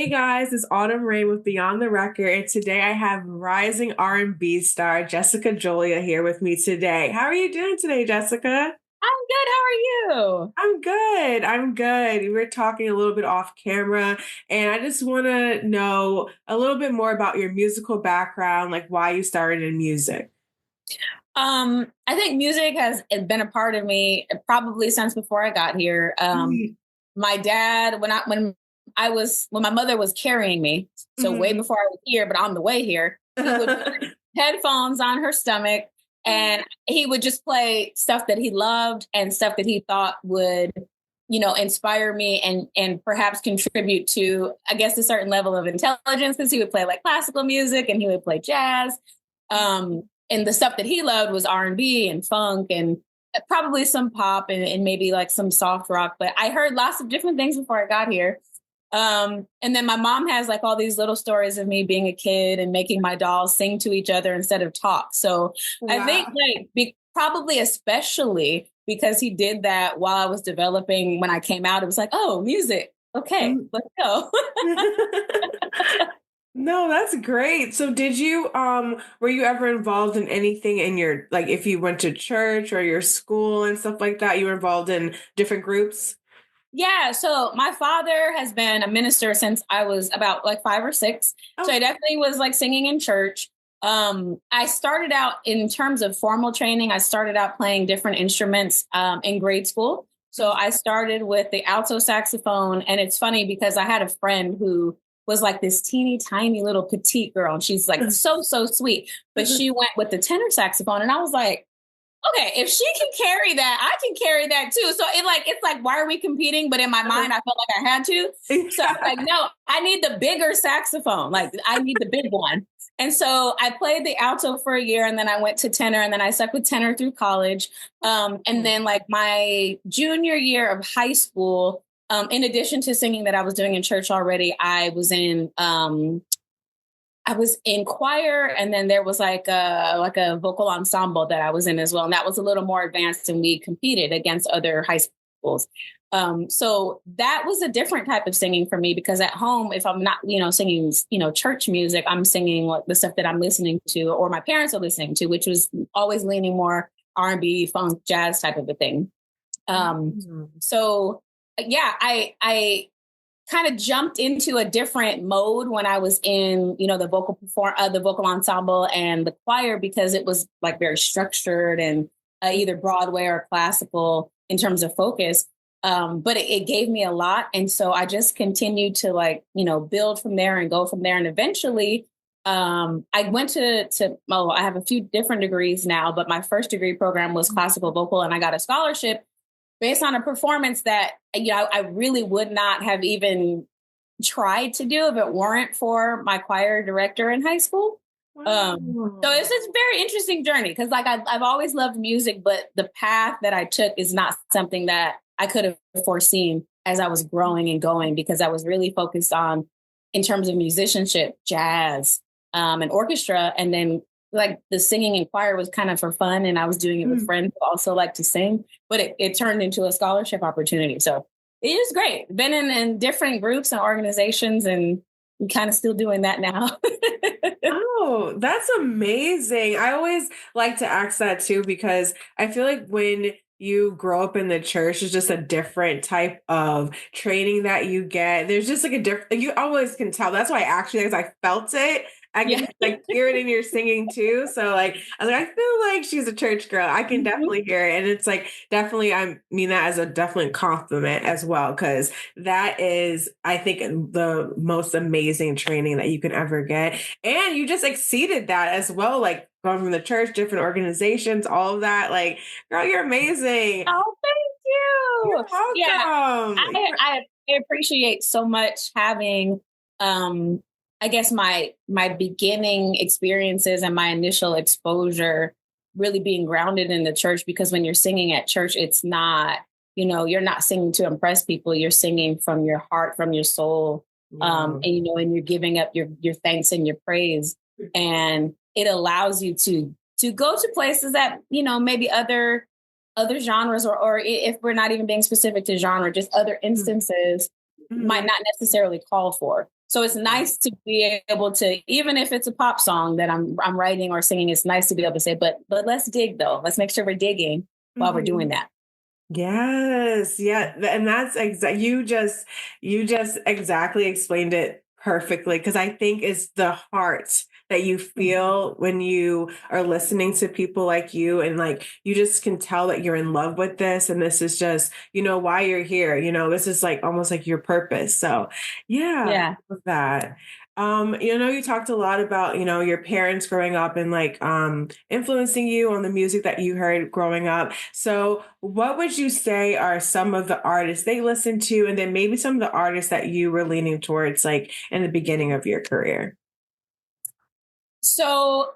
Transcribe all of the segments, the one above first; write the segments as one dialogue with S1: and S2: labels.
S1: Hey guys, it's Autumn Rain with Beyond the Record, and today I have rising R&B star Jessica Jolia here with me today. How are you doing today, Jessica?
S2: I'm good. How are you?
S1: I'm good. I'm good. We were talking a little bit off camera, and I just want to know a little bit more about your musical background, like why you started in music.
S2: I think music has been a part of me probably since before I got here.
S1: Mhm.
S2: My dad, when my mother was carrying me, so way
S1: Mhm.
S2: before I was here, but on the way here, he would put headphones on her stomach and he would just play stuff that he loved and stuff that he thought would, inspire me and perhaps contribute to, I guess, a certain level of intelligence because he would play like classical music and he would play jazz. And the stuff that he loved was R&B and funk and probably some pop and maybe like some soft rock. But I heard lots of different things before I got here. And then my mom has like all these little stories of me being a kid and making my dolls sing to each other instead of talk. So I think
S1: Wow.
S2: probably especially because he did that while I was developing when I came out, it was like, oh, music. Okay,
S1: Mhm.
S2: let's go.
S1: No, that's great. So did you were you ever involved in anything in your like if you went to church or your school and stuff like that, you were involved in different groups?
S2: Yeah, so my father has been a minister since I was about like 5 or 6. So I
S1: Oh.
S2: definitely was like singing in church. I started out in terms of formal training, I started out playing different instruments in grade school. So I started with the alto saxophone. And it's funny because I had a friend who was like this teeny tiny little petite girl. And she's like so sweet. But she went with the tenor saxophone. And I was like, okay, if she can carry that, I can carry that too. So it's like, why are we competing? But in my mind, I felt like I had to. So I was like, no, I need the bigger saxophone. Like I need the big one. And so I played the alto for a year and then I went to tenor and then I stuck with tenor through college. And then like my junior year of high school, in addition to singing that I was doing in church already, I was in choir, and then there was like a vocal ensemble that I was in as well, and that was a little more advanced, and we competed against other high schools. So that was a different type of singing for me because at home, if I'm not, singing, church music, I'm singing like the stuff that I'm listening to or my parents are listening to, which was always leaning more R&B, funk, jazz type of a thing. Um,
S1: Mhm.
S2: so yeah, I kind of jumped into a different mode when I was in, the vocal ensemble and the choir because it was like very structured and either Broadway or classical in terms of focus. But it gave me a lot, and so I just continued to build from there and go from there, and eventually. I went I have a few different degrees now, but my first degree program was classical vocal, and I got a scholarship based on a performance that I really would not have even tried to do if it weren't for my choir director in high school. So
S1: Wow.
S2: it's a very interesting journey because like I've always loved music, but the path that I took is not something that I could have foreseen as I was growing and going because I was really focused on in terms of musicianship, jazz, and orchestra, and then like the singing and choir was kind of for fun, and I was doing it with
S1: Mhm.
S2: friends who also like to sing, but it turned into a scholarship opportunity. So it is great. Been in different groups and organizations and I'm kind of still doing that now.
S1: Oh, that's amazing. I always like to ask that too because I feel like when you grow up in the church, it's just a different type of training that you get. There's just like a different, you always can tell. That's why actually, because I felt it, I can
S2: Yeah.
S1: just like hear it in your singing too. So like, I was like, I feel like she's a church girl. I can
S2: Mhm.
S1: definitely hear it. And it's like, definitely, I mean that as a definite compliment as well, because that is, I think, the most amazing training that you can ever get. And you just exceeded that as well, like going from the church, different organizations, all of that. Like, girl, you're amazing.
S2: Oh, thank
S1: You're
S2: you. Yeah,
S1: welcome.
S2: I appreciate so much having um I guess my beginning experiences and my initial exposure really being grounded in the church because when you're singing at church it's not, you're not singing to impress people, you're singing from your heart, from your soul.
S1: Yeah.
S2: And and you're giving up your thanks and your praise, and it allows you to go to places that, maybe other genres or if we're not even being specific to genre, just other instances might
S1: Mhm.
S2: not necessarily call for. So it's nice to be able to, even if it's a pop song that I'm writing or singing, it's nice to be able to say, but let's dig though. Let's make sure we're digging while we're doing
S1: Mhm.
S2: that.
S1: Yes, yeah, and that's exact. You just exactly explained it perfectly because I think it's the heart that you feel when you are listening to people like you, and like you just can tell that you're in love with this, and this is just why you're here. This is like almost like your purpose. So, yeah,
S2: Yeah.
S1: love that. You talked a lot about, your parents growing up and like influencing you on the music that you heard growing up. So, what would you say are some of the artists they listened to, and then maybe some of the artists that you were leaning towards, like in the beginning of your career?
S2: So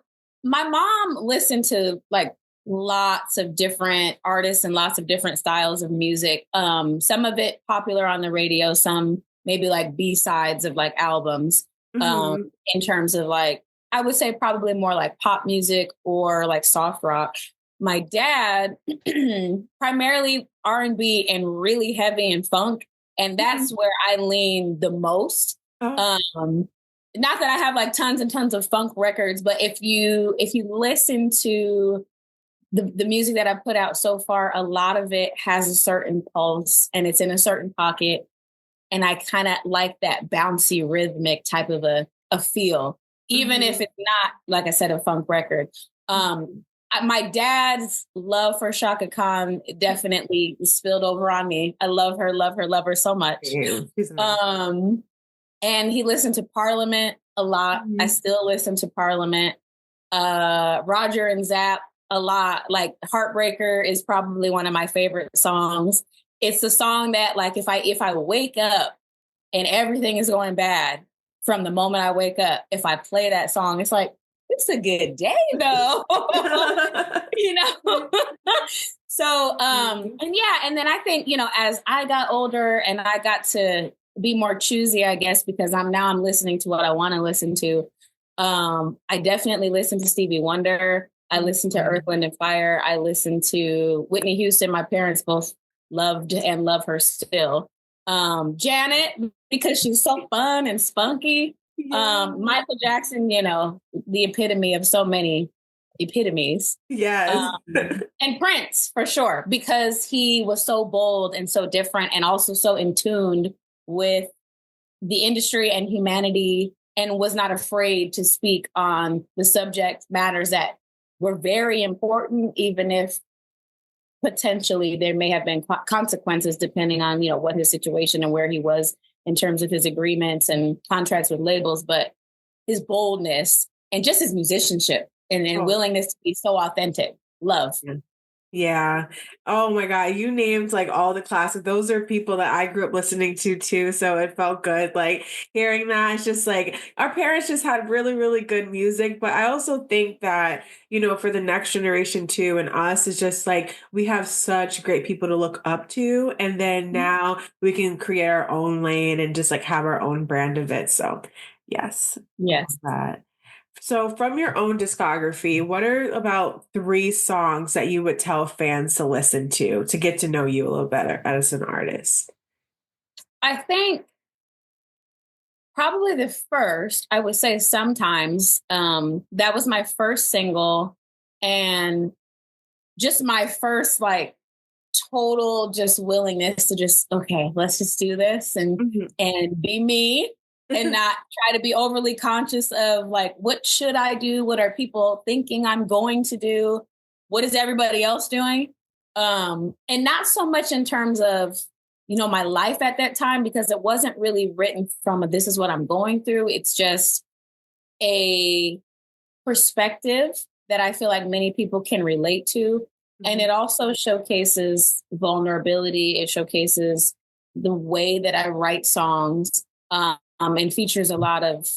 S2: my mom listened to like lots of different artists and lots of different styles of music. Some of it popular on the radio, some maybe like B-sides of like albums. Um,
S1: Hmm.
S2: in terms of like, I would say probably more like pop music or like soft rock. My dad, primarily R&B and really heavy and funk, and that's where I lean the most.
S1: Oh,
S2: Um, Not that I have like tons and tons of funk records, but if you listen to the music that I've put out so far, a lot of it has a certain pulse and it's in a certain pocket. And I kind of like that bouncy rhythmic type of a feel, even if
S1: mhm.
S2: it's not, like I said, a funk record. My dad's love for Shaka Khan definitely spilled over on me. I love her, love her, love her so much.
S1: Damn, she's amazing.
S2: Um, and he listened to Parliament a lot. I
S1: Mhm.
S2: still listen to Parliament. Roger and Zapp a lot. Like Heartbreaker is probably one of my favorite songs. It's the song that like if I wake up and everything is going bad from the moment I wake up, if I play that song, it's like it's a good day though. you know. So and yeah, and then I think, as I got older and I got to be more choosy, I guess, because I'm listening to what I want to listen to. I definitely listen to Stevie Wonder. I listen to Earth, Wind and Fire. I listen to Whitney Houston. My parents both loved and love her still. Janet, because she's so fun and spunky.
S1: Yeah.
S2: Michael Jackson, the epitome of so many epitomes.
S1: Yes.
S2: And Prince, for sure, because he was so bold and so different and also so in tune with the industry and humanity and was not afraid to speak on the subject matters that were very important, even if potentially there may have been consequences depending on, what his situation and where he was in terms of his agreements and contracts with labels. But his boldness and just his musicianship and
S1: Oh.
S2: willingness to be so authentic, love.
S1: Yeah. Oh my God. You named like all the classics. Those are people that I grew up listening to too. So it felt good. Like hearing that, it's just like our parents just had really, really good music. But I also think that, for the next generation too, and us, it's just like we have such great people to look up to. And then now we can create our own lane and just like have our own brand of it. So yes, love
S2: Yes.
S1: that. So, from your own discography, what are about three songs that you would tell fans to listen to get to know you a little better as an artist?
S2: I think probably the first, I would say sometimes, that was my first single and just my first like total just willingness to just, okay, let's just do this
S1: Mhm.
S2: and be me and not try to be overly conscious of like, what should I do? What are people thinking I'm going to do? What is everybody else doing? And not so much in terms of, my life at that time, because it wasn't really written from a, this is what I'm going through. It's just a perspective that I feel like many people can relate to. And
S1: Mhm.
S2: it also showcases vulnerability. It showcases the way that I write songs, and features a lot of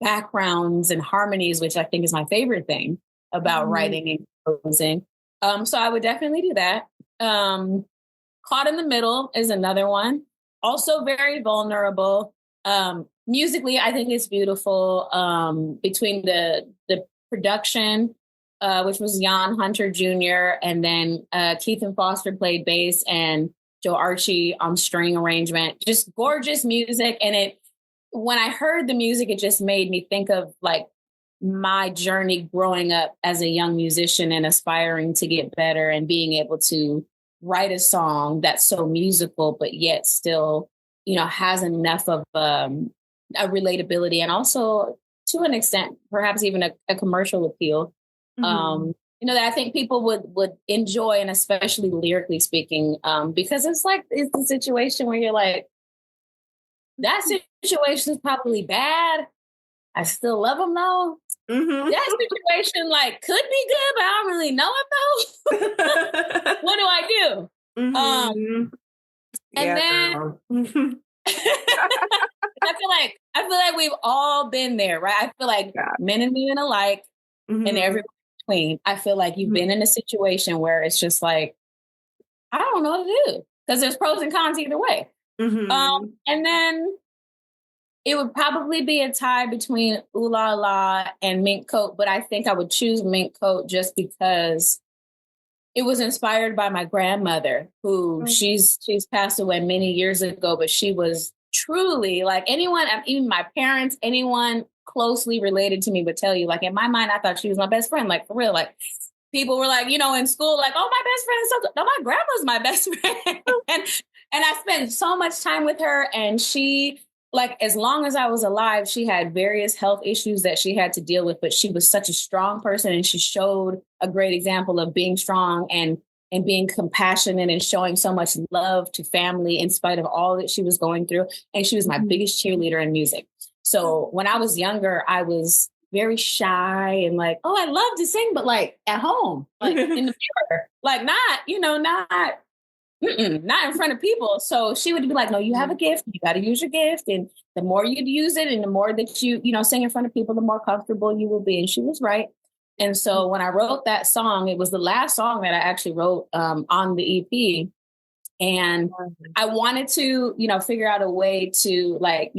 S2: backgrounds and harmonies, which I think is my favorite thing about
S1: Mhm.
S2: writing and composing. So I would definitely do that. Um, Caught in the Middle is another one. Also very vulnerable. Musically, I think it's beautiful. Between the production, which was Yaahn Hunter Jr., and then Keith and Foster played bass, and Joe Archie on string arrangement. Just gorgeous music, and when I heard the music, it just made me think of like my journey growing up as a young musician and aspiring to get better and being able to write a song that's so musical, but yet still, has enough of a relatability and also to an extent, perhaps even a commercial appeal.
S1: Mhm.
S2: That I think people would enjoy, and especially lyrically speaking, because it's a situation where you're like, that situation is probably bad. I still love him though.
S1: Mhm.
S2: That situation like could be good, but I don't really know it though. What do I do?
S1: Mhm.
S2: And
S1: Yeah,
S2: then
S1: girl.
S2: I feel like we've all been there, right? I feel like
S1: Yeah.
S2: men and women alike and
S1: Mhm.
S2: everyone between. I feel like you've
S1: Mhm.
S2: been in a situation where it's just like, I don't know what to do. Because there's pros and cons either way.
S1: Mhm.
S2: And then it would probably be a tie between Ooh La La and Mink Coat, but I think I would choose Mink Coat just because it was inspired by my grandmother, who she's passed away many years ago, but she was truly like anyone, even my parents, anyone closely related to me would tell you, like in my mind, I thought she was my best friend, like for real. Like people were like, in school, like, oh, my best friend is so good. No, my grandma's my best friend. and I spent so much time with her, and she, like, as long as I was alive, she had various health issues that she had to deal with, but she was such a strong person, and she showed a great example of being strong and being compassionate and showing so much love to family in spite of all that she was going through. And she was my
S1: Mhm.
S2: biggest cheerleader in music. So when I was younger, I was very shy and like, oh, I love to sing, but like at home, like in the mirror, like not in front of people. So she would be like, no, you have a gift. You got to use your gift. And the more you use it and the more that you sing in front of people, the more comfortable you will be. And she was right. And so when I wrote that song, it was the last song that I actually wrote on the EP. And I wanted to, figure out a way to like,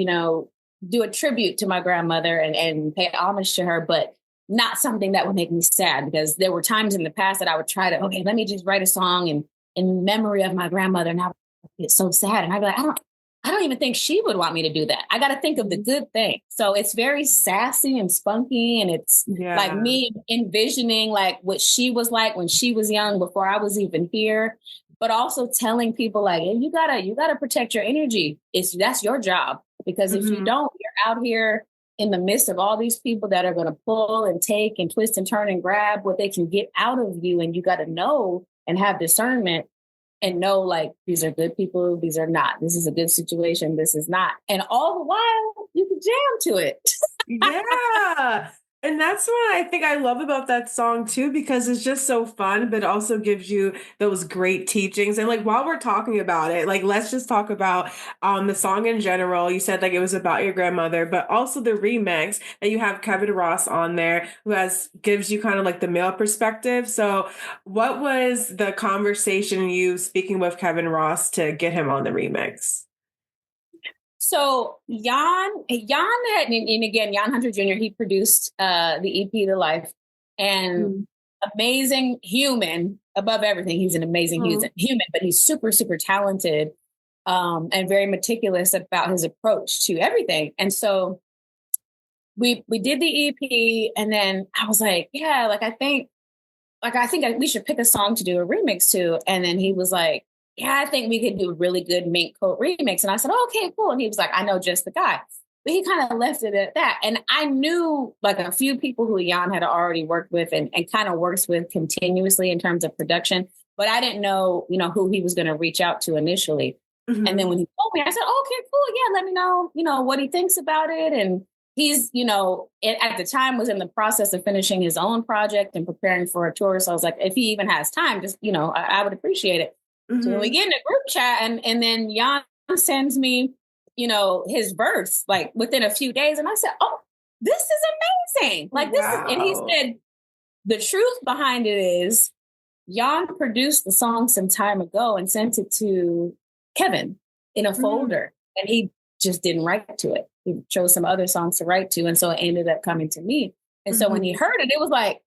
S2: do a tribute to my grandmother and pay homage to her, but not something that would make me sad, because there were times in the past that I would try to, okay, let me just write a song and in memory of my grandmother. And I would get so sad. And I'd be like, I don't even think she would want me to do that. I got to think of the good thing. So it's very sassy and spunky. And it's like
S1: Yeah.
S2: me envisioning like what she was like when she was young before I was even here, but also telling people like, hey, you gotta protect your energy. That's your job, because if you
S1: Mhm.
S2: don't, you're out here in the midst of all these people that are going to pull and take and twist and turn and grab what they can get out of you. And you got to know and have discernment and know like, these are good people, these are not. This is a good situation, this is not. And all the while, you can jam to it.
S1: Yeah. And that's what I think I love about that song too, because it's just so fun, but also gives you those great teachings. And like while we're talking about it, like let's just talk about the song in general. You said like it was about your grandmother, but also the remix that you have Kevin Ross on there, who has gives you kind of like the male perspective. So what was the conversation you speaking with Kevin Ross to get him on the remix?
S2: So Yaahn had, and again, Yaahn Hunter Jr., he produced the EP The Life, and
S1: Mm.
S2: amazing human above everything. He's an amazing
S1: Oh.
S2: human, but he's super, super talented, and very meticulous about his approach to everything. And so we did the EP, and then I was like, yeah, I think we should pick a song to do a remix to. And then he was like, yeah, I think we could do a really good Mink Coat remix. And I said, okay, cool. And he was like, I know just the guy. But he kind of left it at that. And I knew like a few people who Yaahn had already worked with and kind of works with continuously in terms of production. But I didn't know, who he was going to reach out to initially. And then
S1: Mhm.
S2: when he told me, I said, okay, cool. Yeah, let me know, what he thinks about it. And he's, at the time was in the process of finishing his own project and preparing for a tour. So I was like, if he even has time, just, I would appreciate it. So when we
S1: Mhm.
S2: get in a group chat and then Yaahn sends me, his verse like within a few days. And I said, oh, this is amazing. Like and he
S1: Wow.
S2: said, the truth behind it is Yaahn produced the song some time ago and sent it to Kevin in a
S1: Mhm.
S2: folder, and he just didn't write to it. He chose some other songs to write to, and so it ended up coming to me. And so when he
S1: Mhm.
S2: heard it, it was like,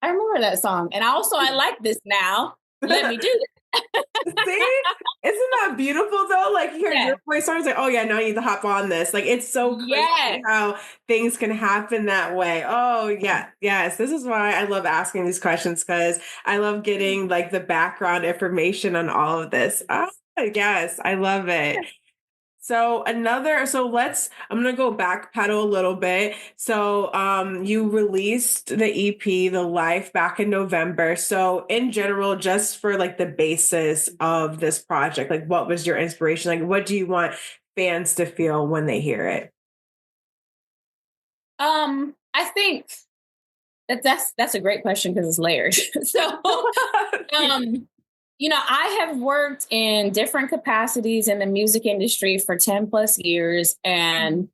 S2: I remember that song, and I like this now. Let me do this.
S1: See? Isn't that beautiful though? Like hear
S2: Yeah.
S1: your voice, I was like, oh yeah, now I need to hop on this. Like it's so crazy
S2: Yes.
S1: how things can happen that way. Oh yeah, yes. This is why I love asking these questions because I love getting like the background information on all of this. Oh yes, I love it. So I'm gonna go backpedal a little bit. So you released the EP, The Life, back in November. So in general, just for like the basis of this project, like what was your inspiration? Like what do you want fans to feel when they hear it?
S2: I think that's a great question because it's layered. So, um, I have worked in different capacities in the music industry for 10 plus years. And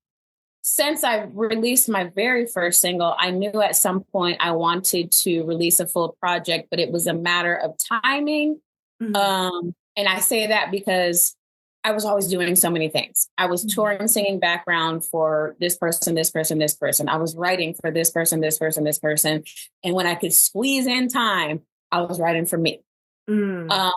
S2: since I released my very first single, I knew at some point I wanted to release a full project, but it was a matter of timing.
S1: Mhm.
S2: And I say that because I was always doing so many things. I was
S1: Mhm.
S2: touring, singing background for this person, this person, this person. I was writing for this person, this person, this person. And when I could squeeze in time, I was writing for me.
S1: Mm.
S2: Um,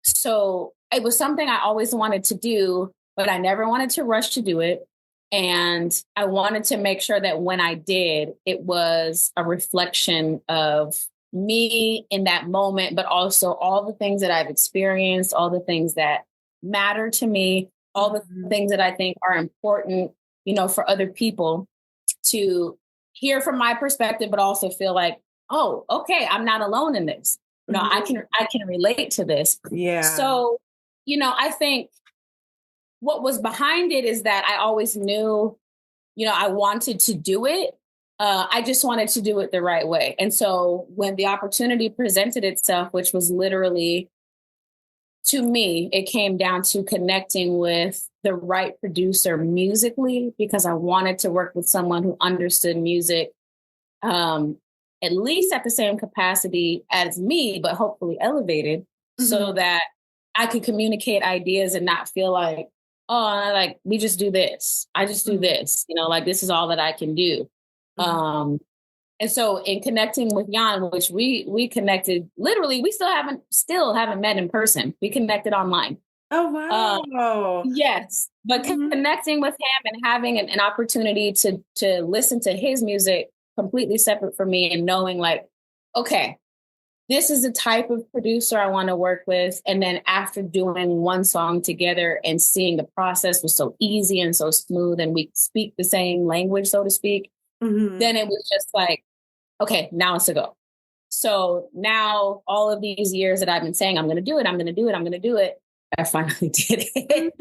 S2: so it was something I always wanted to do, but I never wanted to rush to do it. And I wanted to make sure that when I did, it was a reflection of me in that moment, but also all the things that I've experienced, all the things that matter to me, all the
S1: Mhm.
S2: things that I think are important, for other people to hear from my perspective, but also feel like, oh, okay, I'm not alone in this.
S1: Mhm.
S2: I can relate to this.
S1: Yeah.
S2: So, I think what was behind it is that I always knew, I wanted to do it. I just wanted to do it the right way. And so when the opportunity presented itself, which was literally to me, it came down to connecting with the right producer musically because I wanted to work with someone who understood music um, at least at the same capacity as me, but hopefully elevated so
S1: Mhm.
S2: that I could communicate ideas and not feel like, oh, like we just do this. I just do
S1: Mhm.
S2: this, like this is all that I can do.
S1: Mhm.
S2: And so in connecting with Yaahn, which we connected literally, we still haven't met in person. We connected online.
S1: Oh
S2: Uh,
S1: wow.
S2: yes, but
S1: Mhm.
S2: connecting with him and having an opportunity to listen to his music completely separate from me and knowing like, okay, this is the type of producer I want to work with. And then after doing one song together and seeing the process was so easy and so smooth and we speak the same language, so to speak,
S1: Mhm.
S2: then it was just like, okay, now it's a go. So now all of these years that I've been saying, I'm going to do it, I'm going to do it, I'm going to do it, I finally did it.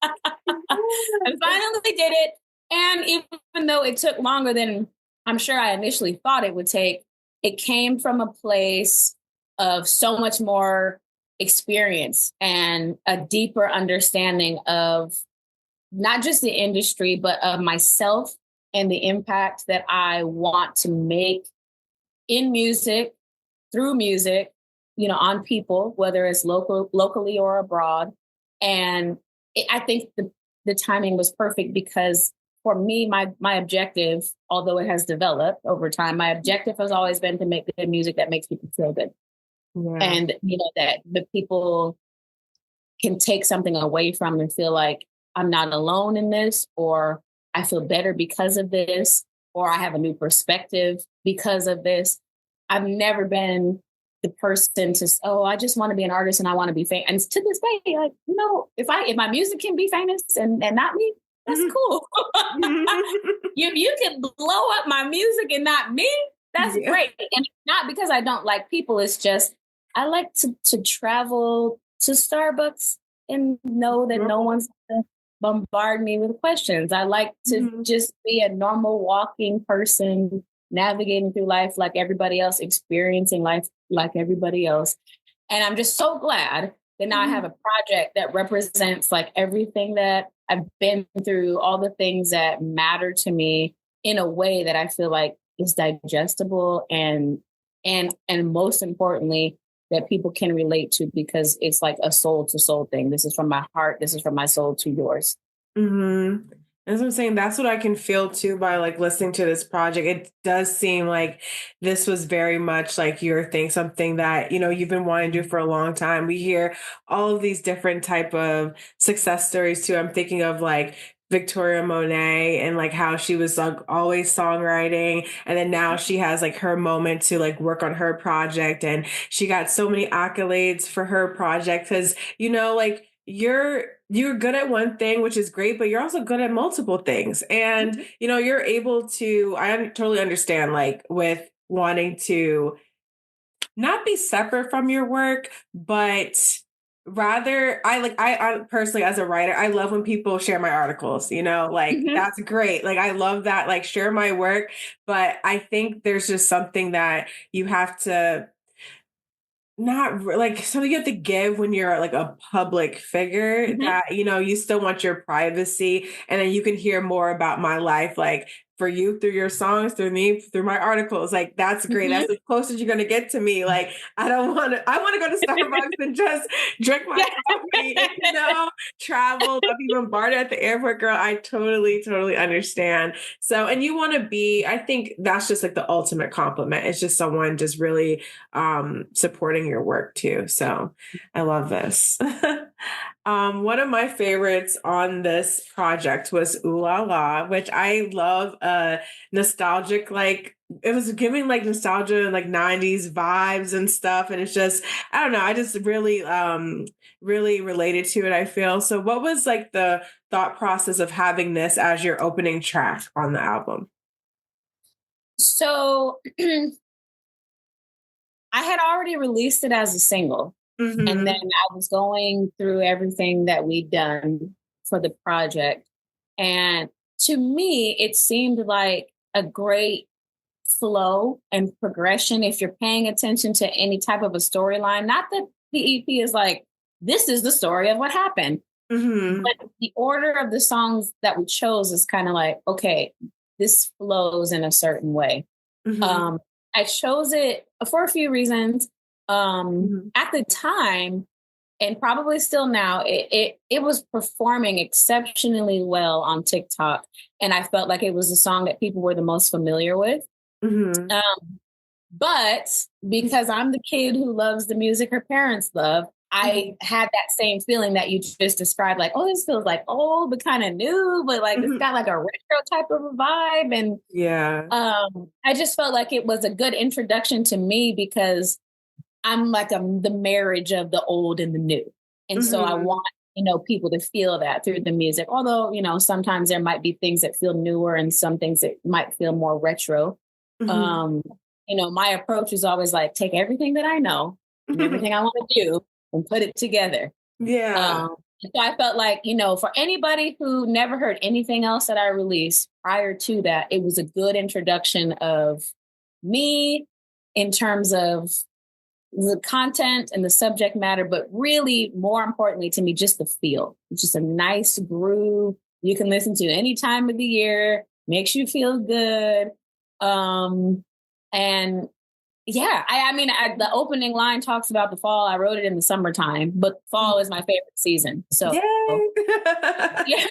S2: I finally did it. And even though it took longer than I'm sure I initially thought it would take, it came from a place of so much more experience and a deeper understanding of not just the industry, but of myself and the impact that I want to make in music, through music, on people, whether it's locally or abroad. And I think the timing was perfect because for me, my objective, although it has developed over time, my objective has always been to make good music that makes people feel good.
S1: Yeah.
S2: And that the people can take something away from and feel like I'm not alone in this, or I feel better because of this, or I have a new perspective because of this. I've never been the person to, oh, I just want to be an artist and I want to be famous. And to this day, like, if my music can be famous and not me, that's
S1: Mhm.
S2: cool.
S1: Mhm.
S2: If you can blow up my music and not me, that's
S1: Yeah.
S2: great. And it's not because I don't like people. It's just I like to travel to Starbucks and know that no one's gonna bombard me with questions. I like to
S1: Mhm.
S2: just be a normal walking person, navigating through life like everybody else, experiencing life like everybody else. And I'm just so glad that now I have
S1: Mhm.
S2: a project that represents like everything that I've been through, all the things that matter to me in a way that I feel like is digestible and most importantly, that people can relate to because it's like a soul to soul thing. This is from my heart. This is from my soul to yours.
S1: Mhm. As I'm saying, that's what I can feel too by like listening to this project. It does seem like this was very much like your thing, something that, you've been wanting to do for a long time. We hear all of these different type of success stories too. I'm thinking of like Victoria Monet and like how she was like always songwriting. And then now she has like her moment to like work on her project. And she got so many accolades for her project because, like you're good at one thing, which is great, but you're also good at multiple things. And, you're able to, totally understand like with wanting to not be separate from your work, but rather I personally as a writer, I love when people share my articles, like
S2: Mhm.
S1: that's great. Like I love that, like share my work. But I think there's just something that you have to like something you have to give when you're like a public figure
S2: Mhm.
S1: that you still want your privacy, and then you can hear more about my life like for you through your songs, through me, through my articles. Like that's great.
S2: Mhm.
S1: That's as close as you're going to get to me. Like I want to go to Starbucks and just drink my
S2: Yeah.
S1: coffee, travel, not be bombarded at the airport. Girl, I totally understand. So, and you want to be, I think that's just like the ultimate compliment. It's just someone just really supporting your work too. So I love this. One of my favorites on this project was Ooh La La, which I love nostalgic, like it was giving like nostalgia, like 90s vibes and stuff. And it's just, I don't know, I just really related to it, I feel. So what was like the thought process of having this as your opening track on the album?
S2: So I had already released it as a single. And then
S1: Mm-hmm.
S2: I was going through everything that we'd done for the project. And to me, it seemed like a great flow and progression if you're paying attention to any type of a storyline. Not that the EP is like, this is the story of what happened,
S1: Mm-hmm.
S2: but the order of the songs that we chose is kind of like, okay, this flows in a certain way.
S1: Mm-hmm.
S2: Um, I chose it for a few reasons. At the time, and probably still now, it was performing exceptionally well on TikTok, and I felt like it was a song that people were the most familiar with.
S1: Mm-hmm.
S2: Um, but because I'm the kid who loves the music her parents love,
S1: Mm-hmm.
S2: I had that same feeling that you just described, like, oh, this feels like old but kind of new, but like it's
S1: Mm-hmm.
S2: got like a retro type of a vibe. And
S1: Yeah.
S2: I just felt like it was a good introduction to me because I'm like the marriage of the old and the new. And so I
S1: Mm-hmm.
S2: want, people to feel that through the music. Although, sometimes there might be things that feel newer and some things that might feel more retro.
S1: Mm-hmm.
S2: Um, my approach is always like take everything that I know and everything I want to do and put it together.
S1: Yeah.
S2: So I felt like, for anybody who never heard anything else that I released prior to that, it was a good introduction of me in terms of the content and the subject matter, but really more importantly to me, just the feel. It's just a nice groove you can listen to any time of the year, makes you feel good. And yeah, the opening line talks about the fall. I wrote it in the summertime, but fall is my favorite season. So
S1: Yay.
S2: yeah.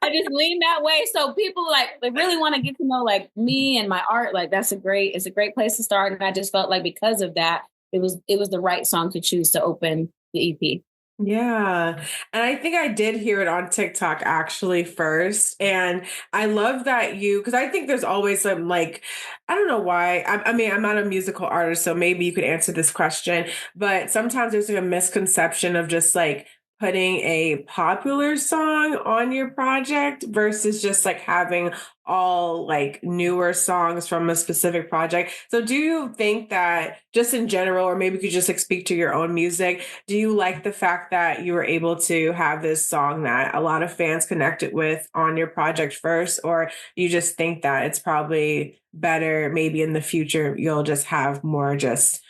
S2: I just lean that way. So people like they really want to get to know like me and my art. Like it's a great place to start. And I just felt like because of that, it was the right song to choose to open the EP.
S1: Yeah. And I think I did hear it on TikTok actually first. And I love that because I think there's always some like, I don't know why. I mean, I'm not a musical artist, so maybe you could answer this question. But sometimes there's like a misconception of just like putting a popular song on your project versus just like having all like newer songs from a specific project. So do you think that just in general, or maybe you could just like speak to your own music, do you like the fact that you were able to have this song that a lot of fans connected with on your project first, or you just think that it's probably better maybe in the future you'll just have more just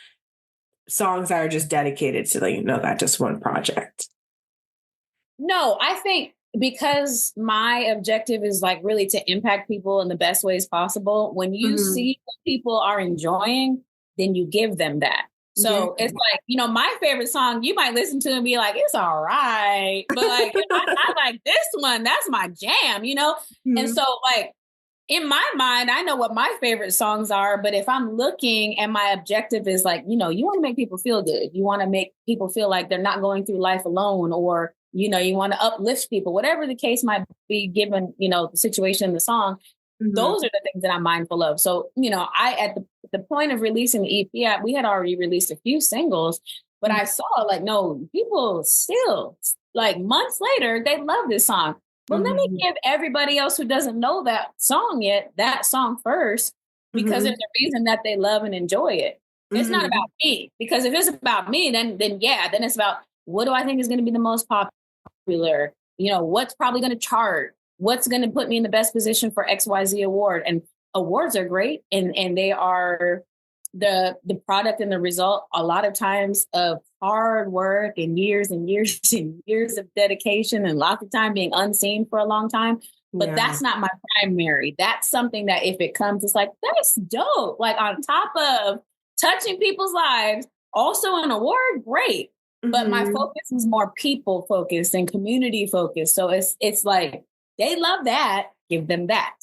S1: songs that are just dedicated to like, that just one project?
S2: No, I think because my objective is like really to impact people in the best ways possible. When you
S1: Hmm.
S2: see what people are enjoying, then you give them that.
S1: Yeah.
S2: So it's like, my favorite song, you might listen to and be like, it's all right. But like, I like this one. That's my jam. And
S1: Mhm.
S2: so like, in my mind, I know what my favorite songs are, but if I'm looking and my objective is like, you want to make people feel good. You want to make people feel like they're not going through life alone, or, you want to uplift people, whatever the case might be, given, the situation in the song.
S1: Mhm.
S2: Those are the things that I'm mindful of. So, at the point of releasing the EP, we had already released a few singles, but I saw like, no, people still like months later, they love this song. But let me
S1: Mhm.
S2: give everybody else who doesn't know that song yet that song first, because there's
S1: Mhm.
S2: a reason that they love and enjoy it. It's not
S1: Mhm.
S2: about me, because if it's about me, then yeah, then it's about what do I think is going to be the most popular, what's probably going to chart, what's going to put me in the best position for XYZ award. And awards are great, and they are the product and the result a lot of times of hard work and years and years and years of dedication, and lots of time being unseen for a long time. But
S1: Yeah.
S2: that's not my primary. That's something that if it comes, it's like, that's dope. Like on top of touching people's lives, also an award, great. But my
S1: Mhm.
S2: focus is more people focused and community focused. So it's like they love that, give them that.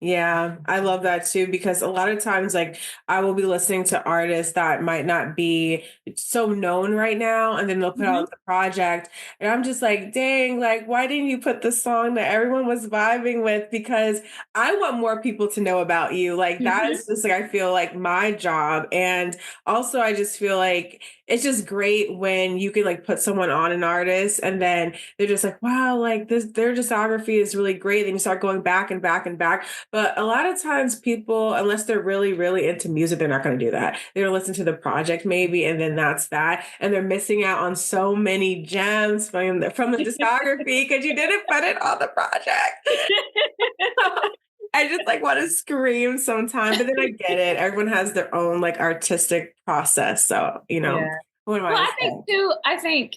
S1: Yeah, I love that too because a lot of times, like, I will be listening to artists that might not be so known right now, and then they'll put
S2: Mhm.
S1: out the project, and I'm just like, dang, like, why didn't you put the song that everyone was vibing with? Because I want more people to know about you. Like, that
S2: Mhm.
S1: is just like, I feel like my job. And also, I just feel like it's just great when you can like put someone on an artist and then they're just like, wow, like this, their discography is really great. Then you start going back and back and back. But a lot of times people, unless they're really, really into music, they're not going to do that. They're going to listen to the project maybe, and then that's that. And they're missing out on so many gems from the discography because you didn't put it on the project. I just like want to scream sometimes, but then I get it. Everyone has their own like artistic process. So,
S2: Yeah.
S1: what am I
S2: Well,
S1: to
S2: I think
S1: say?
S2: too,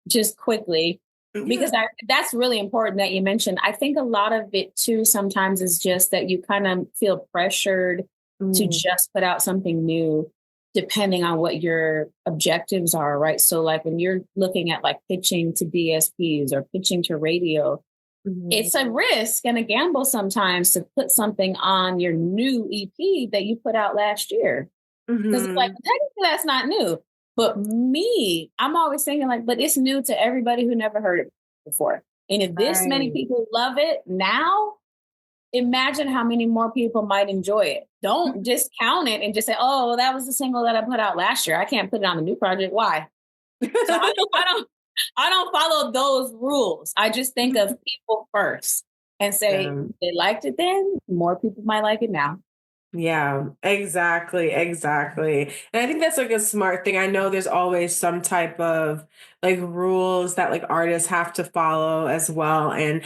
S2: just quickly,
S1: Yeah.
S2: because that's really important that you mentioned. I think a lot of it too sometimes is just that you kind of feel pressured to
S1: Mm,
S2: just put out something new, depending on what your objectives are, right? So, like when you're looking at like pitching to DSPs or pitching to radio,
S1: mhm,
S2: it's a risk and a gamble sometimes to put something on your new EP that you put out last year. Because it's like,
S1: mhm.
S2: technically, that's not new. But me, I'm always thinking like, but it's new to everybody who never heard it before. And if this many
S1: Right.
S2: people love it now, imagine how many more people might enjoy it. Don't discount it and just say, oh, well, that was the single that I put out last year. I can't put it on the new project. Why? So I don't follow those rules. I just think of people first and say,
S1: Yeah.
S2: they liked it then, more people might like it now.
S1: Yeah, exactly, exactly. And I think that's like a smart thing. I know there's always some type of like rules that like artists have to follow as well. And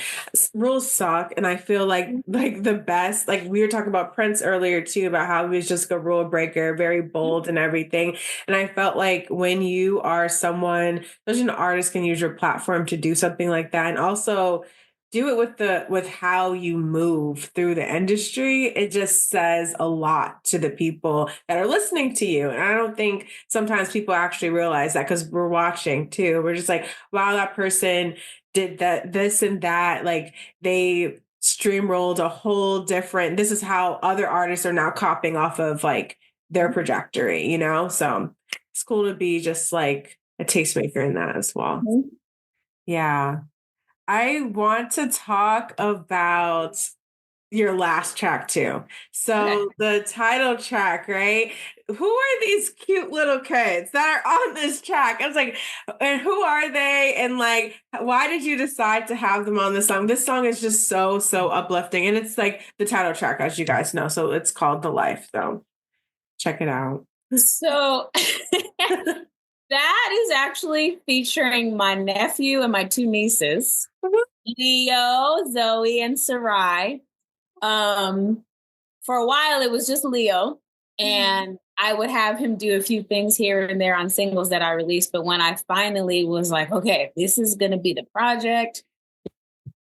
S1: rules suck. And I feel like the best, like we were talking about Prince earlier too, about how he was just a rule breaker, very bold and everything. And I felt like when you are someone, especially an artist can use your platform to do something like that. And also do it with how you move through the industry. It just says a lot to the people that are listening to you. And I don't think sometimes people actually realize that because we're watching too. We're just like, wow, that person did that, this and that. Like they streamrolled a whole different, this is how other artists are now copying off of like their trajectory. So it's cool to be just like a tastemaker in that as well.
S2: Mhm.
S1: Yeah. I want to talk about your last track too.
S2: Okay.
S1: So the title track, right? Who are these cute little kids that are on this track? I was like, and who are they? And like, why did you decide to have them on this song? This song is just so, so uplifting. And it's like the title track, as you guys know. So it's called The Life. So check it out.
S2: So that is actually featuring my nephew and my two nieces, Leo, Zoe, and Sarai. Um, for a while, it was just Leo, and I would have him do a few things here and there on singles that I released. But when I finally was like, okay, this is going to be the project,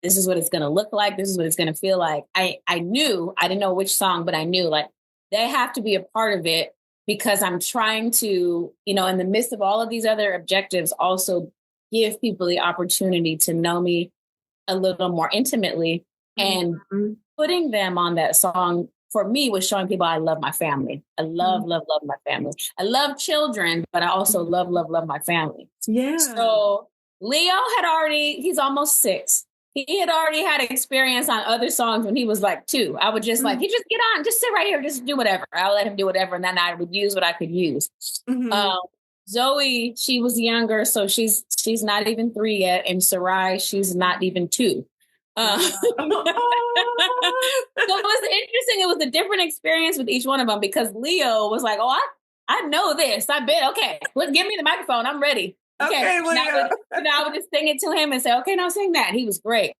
S2: this is what it's going to look like, this is what it's going to feel like, I knew, I didn't know which song, but I knew like they have to be a part of it because I'm trying to, in the midst of all of these other objectives, also give people the opportunity to know me a little more intimately. And
S1: Mm-hmm.
S2: putting them on that song for me was showing people I love my family. I love, love, love my family. I love children, but I also love, love, love my family.
S1: Yeah.
S2: So Leo he's almost 6. He had already had experience on other songs when he was like 2. I would just he just get on, just sit right here, just do whatever. I'll let him do whatever. And then I would use what I could use.
S1: Mm-hmm.
S2: Zoe, she was younger, so she's not even 3 yet. And Sarai, she's not even 2. So it was interesting. It was a different experience with each one of them because Leo was like, "Oh, I know this. I bet. Okay, give me the microphone. I'm ready." Okay,
S1: Leo.
S2: I would just sing it to him and say, "Okay, now sing that." He was great.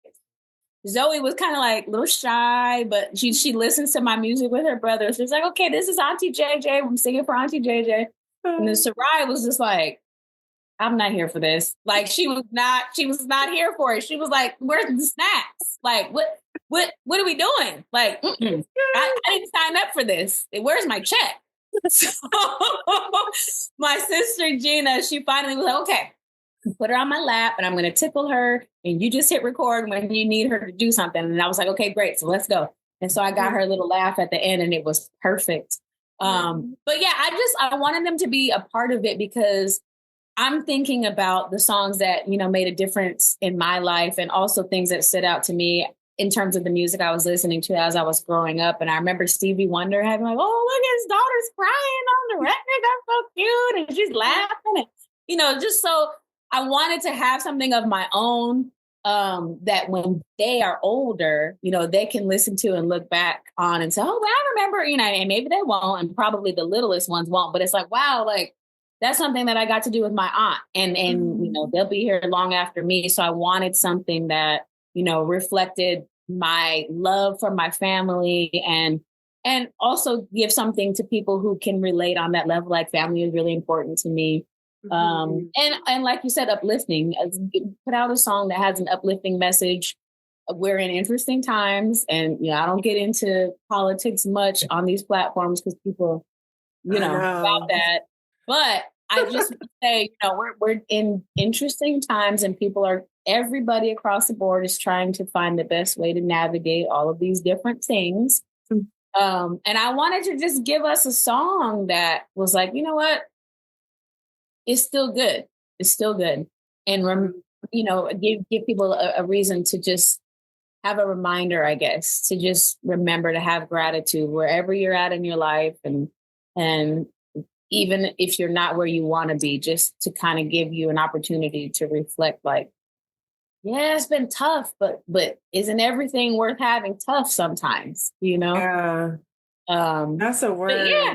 S2: Zoe was kind of like a little shy, but she listens to my music with her brother. So she's like, "Okay, this is Auntie JJ. I'm singing for Auntie JJ." And then Sarai was just like, "I'm not here for this." Like she was not here for it. She was like, "Where's the snacks? Like what are we doing? Like, I didn't sign up for this. Where's my check?" So my sister Gina, she finally was like, "Okay, put her on my lap and I'm going to tickle her and you just hit record when you need her to do something." And I was like, "Okay, great. So let's go." And so I got her a little laugh at the end and it was perfect. But yeah, I wanted them to be a part of it because I'm thinking about the songs that, made a difference in my life and also things that stood out to me in terms of the music I was listening to as I was growing up. And I remember Stevie Wonder having like, "Oh, look, his daughter's crying on the record. That's so cute." And she's laughing. And, just so I wanted to have something of my own that when they are older, they can listen to and look back on and say, "Oh, well, I remember," and maybe they won't. And probably the littlest ones won't. But it's like, wow, like, that's something that I got to do with my aunt and they'll be here long after me. So I wanted something that, reflected my love for my family and also give something to people who can relate on that level. Like family is really important to me. And like you said, uplifting, put out a song that has an uplifting message. We're in interesting times and, I don't get into politics much on these platforms because people, about that. But I just say, we're in interesting times and everybody across the board is trying to find the best way to navigate all of these different things. And I wanted to just give us a song that was like, you know what? It's still good. It's still good. And, give people a reason to just have a reminder, I guess, to just remember to have gratitude wherever you're at in your life. And even if you're not where you want to be, just to kind of give you an opportunity to reflect like, yeah, it's been tough, but isn't everything worth having tough sometimes,
S1: Yeah. That's a word.
S2: Yeah.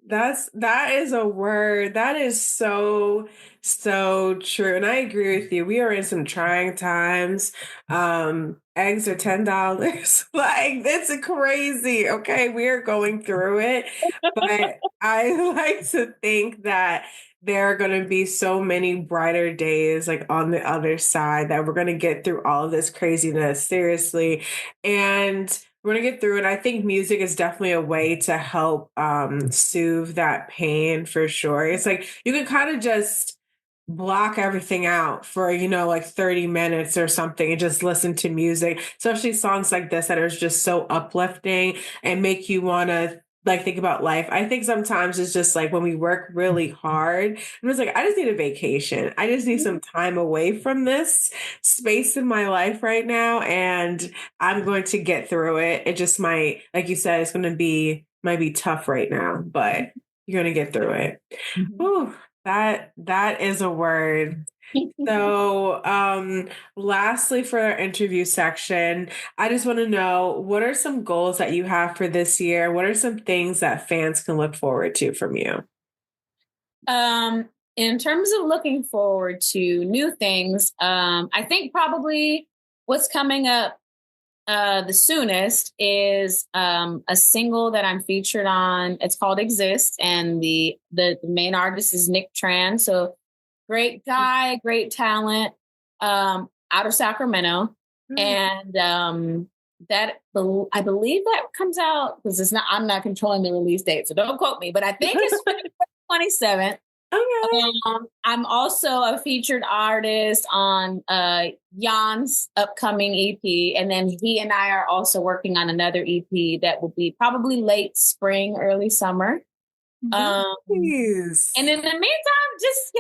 S1: That is a word. That is so, so true. And I agree with you. We are in some trying times. Eggs are $10. Like, it's crazy. Okay. We are going through it. But I like to think that there are going to be so many brighter days like on the other side that we're going to get through all of this craziness seriously. And we're gonna get through it. I think music is definitely a way to help soothe that pain for sure. It's like you can kind of just block everything out for, like 30 minutes or something and just listen to music, especially songs like this that are just so uplifting and make you want to like think about life. I think sometimes it's just like when we work really hard, and it's like, I just need a vacation. I just need some time away from this space in my life right now. And I'm going to get through it. It just might, like you said, might be tough right now, but you're going to get through it. Whew, that is a word. So, lastly, for our interview section, I just want to know, what are some goals that you have for this year? What are some things that fans can look forward to from you?
S2: In terms of looking forward to new things, I think probably what's coming up the soonest is a single that I'm featured on. It's called Exist, and the main artist is Nick Tran. So great guy, great talent, out of Sacramento. And I believe that comes out because I'm not controlling the release date, so don't quote me, but I think it's 27th.
S1: Okay.
S2: I'm also a featured artist on Yahnn's upcoming EP, and then he and I are also working on another EP that will be probably late spring, early summer.
S1: Nice.
S2: And in the meantime, just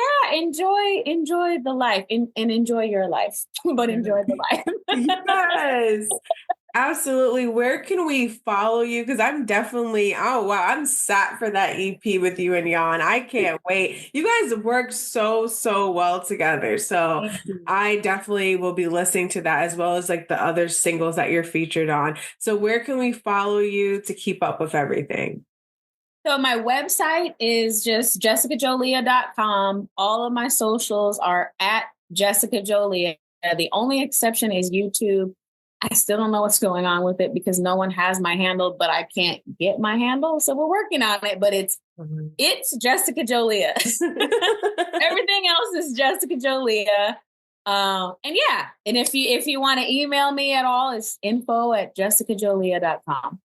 S2: enjoy the life and enjoy your life, but enjoy the life.
S1: Yes. Absolutely. Where can we follow you? Because I'm definitely, oh wow, I'm sat for that EP with you and Yaahn. I can't wait. You guys work so, so well together. So
S2: Thank you.
S1: I definitely will be listening to that as well as like the other singles that you're featured on. So where can we follow you to keep up with everything?
S2: So my website is just jessicajolia.com. All of my socials are at Jessica Jolia. The only exception is YouTube. I still don't know what's going on with it because no one has my handle, but I can't get my handle. So we're working on it, but it's Jessica Jolia. Everything else is Jessica Jolia. And yeah, and if you want to email me at all, it's info@jessicajolia.com.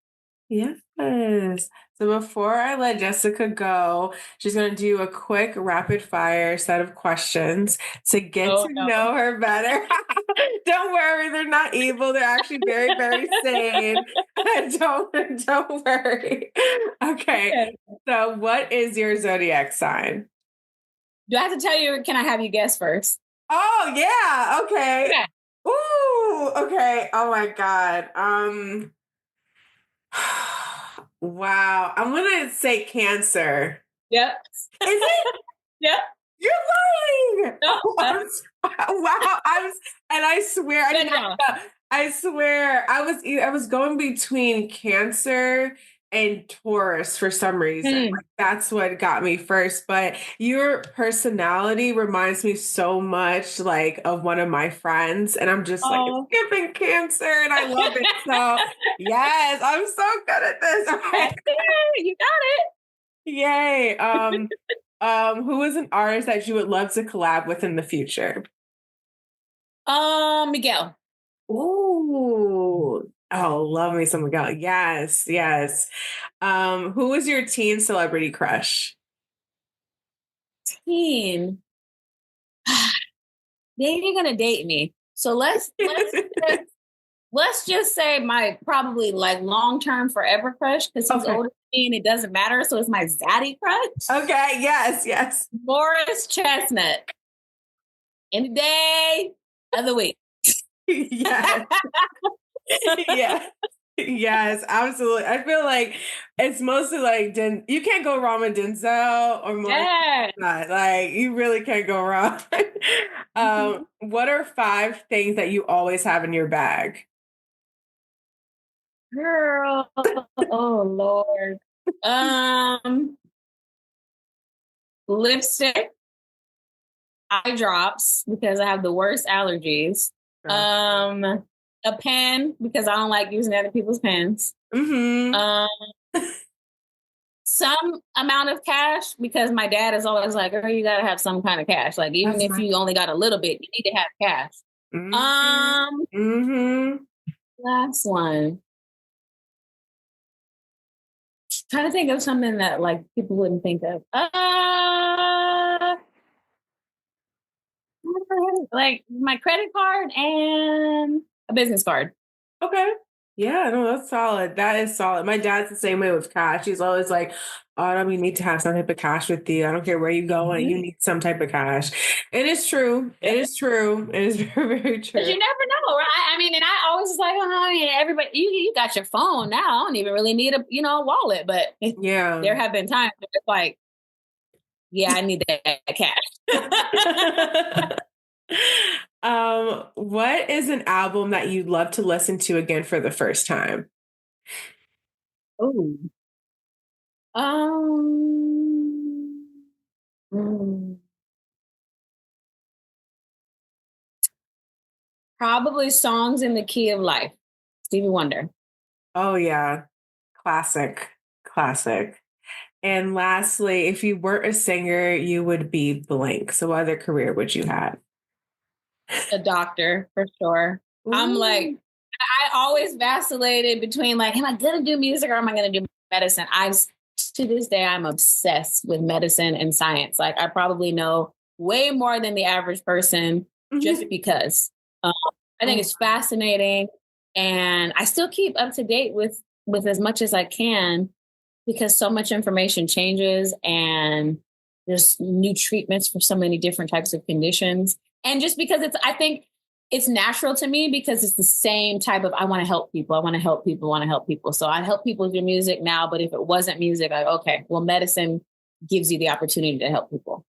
S1: Yes. So before I let Jessica go, she's going to do a quick rapid fire set of questions to get
S2: Oh
S1: to
S2: no.
S1: know her better. Don't worry, they're not evil. They're actually very, very sane. Don't worry. Okay. So what is your zodiac sign?
S2: Do I have to tell you, or can I have you guess first?
S1: Oh, yeah. Okay.
S2: Okay.
S1: Ooh, okay. Oh my God. Wow. I'm gonna say Cancer.
S2: Yep.
S1: Is it?
S2: Yep.
S1: You're lying.
S2: No,
S1: Wow. And I swear I
S2: good
S1: didn't
S2: job.
S1: know. I swear I was going between Cancer and Taurus for some reason.
S2: Hmm.
S1: Like that's what got me first. But your personality reminds me so much like of one of my friends, and I'm just like it's
S2: Oh.
S1: giving Cancer, and I love it. So yes, I'm so good at this. Okay.
S2: That's it. You got
S1: Yay. Who is an artist that you would love to collab with in the future?
S2: it. Miguel.
S1: Ooh. Oh, love me some Miguel. Yes, yes. Who is your teen celebrity crush?
S2: Teen. Then you're gonna date me. So let's just say my probably like long term forever crush because he's
S1: Okay.
S2: older than me and it doesn't matter. So it's my zaddy crush,
S1: Okay, yes, yes.
S2: Morris Chestnut. Any day of the week.
S1: Yes. Yeah. Yes, absolutely. I feel like it's mostly like you can't go wrong with Denzel or Morris.
S2: Yeah.
S1: Like you really can't go wrong. What are five things that you always have in your bag?
S2: Girl. Oh Lord. Um, Lipstick, eye drops because I have the worst allergies.
S1: Uh,
S2: Um, a pen because I don't like using other people's pens.
S1: mm-hmm.
S2: Um, some amount of cash because my dad is always like, "Oh, you gotta have some kind of cash. Like even
S1: That's
S2: if
S1: my.
S2: you only got a little bit, you need to have cash."
S1: Mm-hmm.
S2: Um,
S1: Mm-hmm.
S2: last one. Trying to think of something that like people wouldn't think of. Like my credit card and a business card.
S1: Okay. Yeah, no, that's solid. That is solid. My dad's the same way with cash. He's always like, Autumn, you need to have some type of cash with you. I don't care where you go, and you need some type of cash. And it's true. It is true. It is very, very
S2: Because
S1: true.
S2: you never know, right? I mean, and I always was like, oh, yeah, everybody, you got your phone now. I don't even really need a wallet. But
S1: Yeah.
S2: there have been times where it's like, yeah, I need that cash.
S1: What is an album that you'd love to listen to again for the first time?
S2: Oh, um, mm, probably songs in the key of life. Stevie Wonder.
S1: Oh yeah, classic, classic. And lastly, if you weren't a singer, you would be blank. So what other career would you have?
S2: A doctor for sure. I'm like,
S1: Ooh.
S2: always vacillated between like, am I going to do music or am I going to do medicine? To this day, I'm obsessed with medicine and science. Like I probably know way more than the average person just because I think
S1: Oh,
S2: it's fascinating. And I still keep up to date with as much as I can because so much information changes and there's new treatments for so many different types of conditions. And just because I think it's natural to me because it's the same type of, I want to help people. I want to help people, want to help people. So I help people with your music now, but if it wasn't music, like, okay, well, medicine gives you the opportunity to help people.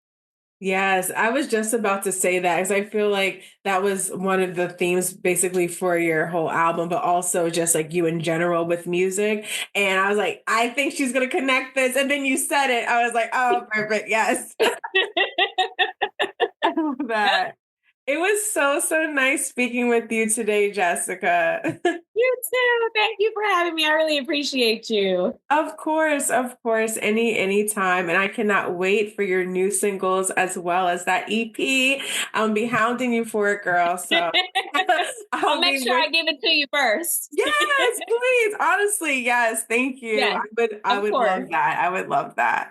S1: yes, I was just about to say that because I feel like that was one of the themes basically for your whole album, but also just like you in general with music. And I was like, I think she's going to connect this. And then you said it. I was like, oh, perfect. Yes. I love that. It was so, so nice speaking with you today, Jessica.
S2: You too. Thank you for having me. I really appreciate you.
S1: Of course, anytime. And I cannot wait for your new singles as well as that EP. I'll be hounding you for it, girl. So
S2: I'll
S1: I'll
S2: make
S1: be
S2: sure I give it to you first.
S1: yes, please. Honestly, yes. Thank you.
S2: Yes,
S1: I
S2: of
S1: would love
S2: course.
S1: that. I would love that.